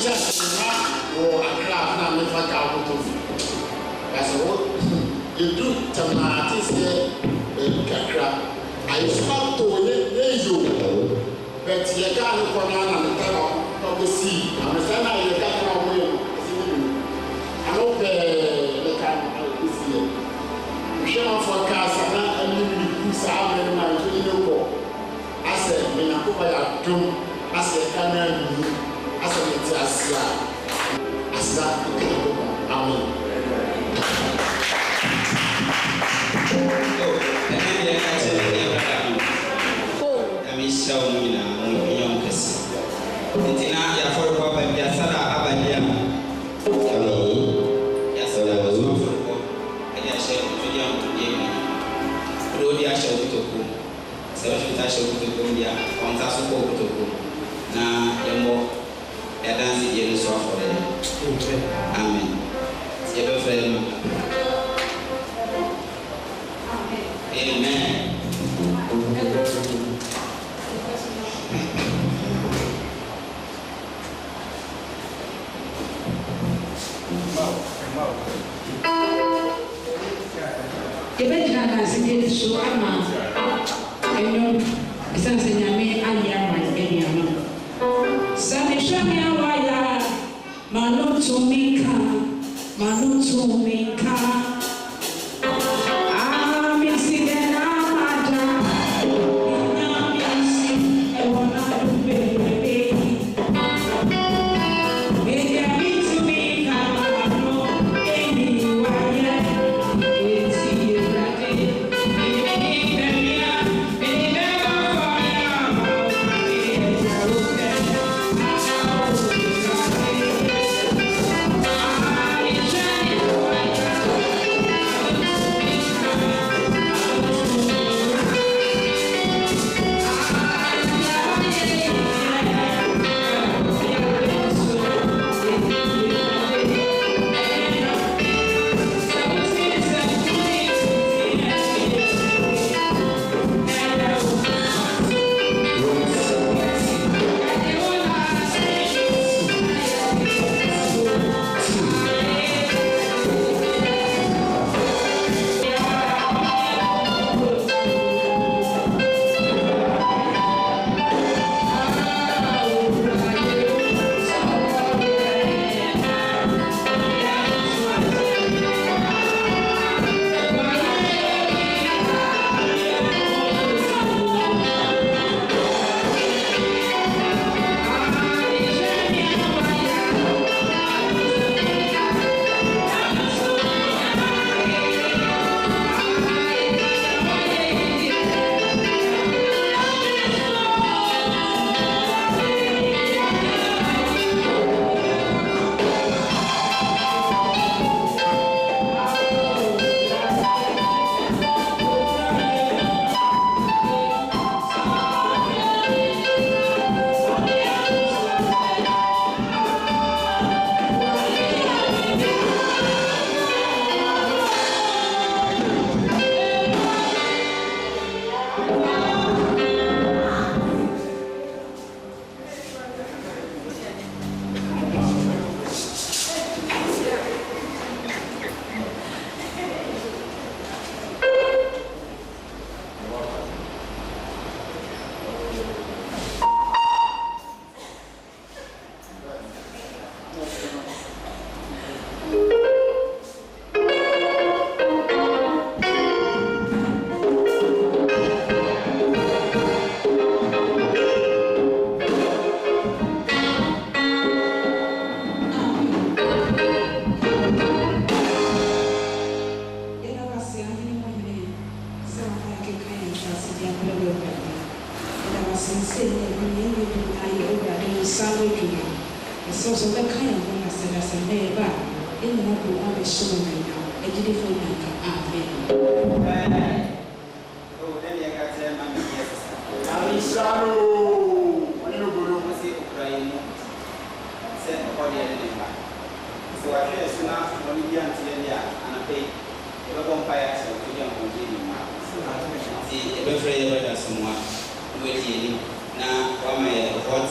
just or a craft now with like our photo. As a whole, you do tomatoes here, craft. I start to you, but you can't put on the top of the sea. I'm saying you can't come away. I hope the time this year. We shall forecast and you saw them and you know. I said, when I go by a tomb, I said, I said, it's as that. Amen. Amen. Now, why my hot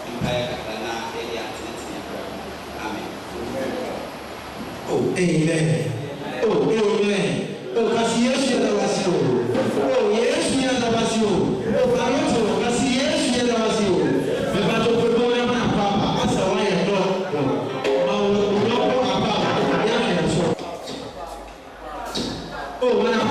empire, Katana, Amen. Oh, amen. Oh, kasi Yesu ya dawasi o. Oh, Yesu ya dawasi o. Oh, karoto, kasi Yesu ya dawasi o. Beba to pepo na na papa, asa wa ya do. Ma wo ko papa, ya ya so. Oh, mana